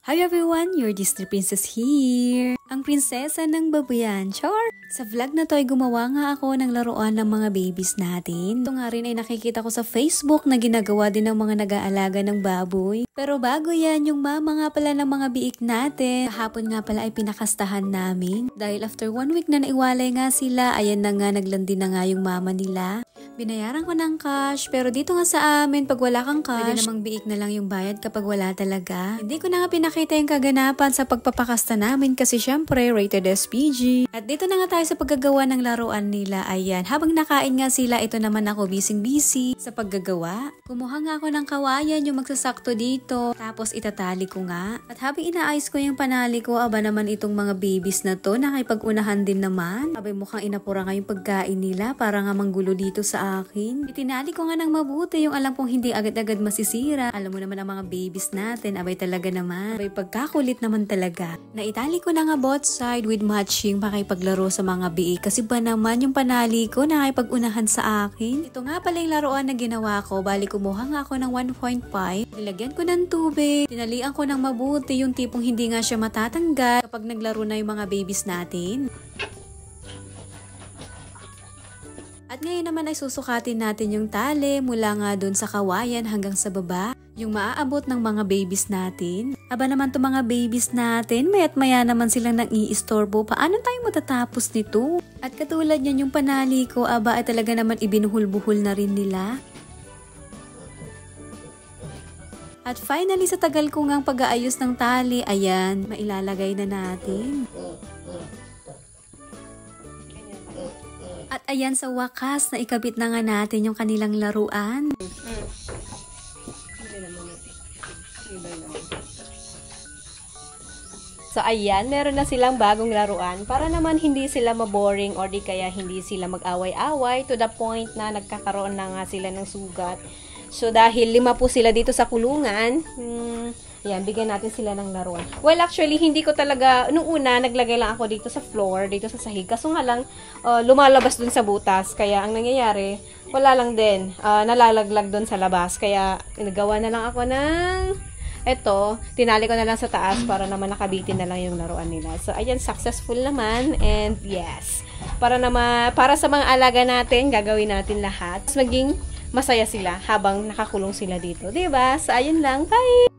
Hi everyone, your Disney Princess here! Ang prinsesa ng babuyan, char! Sa vlog na to ay gumawa nga ako ng laruan ng mga babies natin. Ito nga rin ay nakikita ko sa Facebook na ginagawa din ng mga nag-aalaga ng baboy. Pero bago yan, yung mama nga pala ng mga biik natin. Kahapon nga pala ay pinakastahan namin. Dahil after 1 week na naiwalay nga sila, ayan na nga naglandi na nga yung mama nila. Binayaran ko ng cash, pero dito nga sa amin, pag wala kang cash, pwede namang biik na lang yung bayad kapag wala talaga. Hindi ko na nga pinakita yung kaganapan sa pagpapakasta namin kasi syempre, rated SPG. At dito na nga tayo sa paggagawa ng laruan nila. Ayan, habang nakain nga sila, ito naman ako busy sa paggagawa. Kumuha nga ako ng kawayan, yung magsasakto dito. Tapos itatali ko nga. At habang inaayos ko yung panali ko, aba naman itong mga babies na to, nakipag-unahan din naman. Abay mukhang inapura nga yung pagkain nila para nga manggulo dito sa akin. Itinali ko nga ng mabuti yung alam kong hindi agad-agad masisira. Alam mo naman ang mga babies natin, abay talaga naman. Abay pagkakulit naman talaga. Naitali ko na nga both side with matching pakipaglaro sa mga biik. Kasi ba naman yung panali ko nakipag-unahan sa akin. Ito nga pala yung laruan na ginawa ko. Bali kumuha nga ako ng 1.5. Nilagyan ko ng tubig. Tinalian ko ng mabuti yung tipong hindi nga siya matatanggal kapag naglaro na yung mga babies natin. At ngayon naman ay susukatin natin yung tali mula nga dun sa kawayan hanggang sa baba, yung maaabot ng mga babies natin. Aba naman to mga babies natin, maya't maya naman silang nang iistorbo. Paano tayo matatapos nito? At katulad yan yung panali ko, aba ay talaga naman ibinuhul-buhul na rin nila. At finally sa tagal ko ngang pag-aayos ng tali, ayan, mailalagay na natin. At ayan sa wakas na ikabit na nga natin yung kanilang laruan. So ayan, meron na silang bagong laruan para naman hindi sila maboring or di kaya hindi sila mag-away-away to the point na nagkakaroon na nga sila ng sugat. So dahil 5 po sila dito sa kulungan, yan, bigyan natin sila ng laruan. Well, actually, hindi ko talaga, nung una, naglagay lang ako dito sa floor, dito sa sahig. Kaso nga lang, lumalabas dun sa butas. Kaya, ang nangyayari, wala lang din. Nalalaglag dun sa labas. Kaya, nagawa na lang ako ng, eto, tinali ko na lang sa taas para naman nakabitin na lang yung laruan nila. So, ayan, successful naman. And, yes. Para sa mga alaga natin, gagawin natin lahat. Maging masaya sila habang nakakulong sila dito. Diba? So, ayun lang. Bye!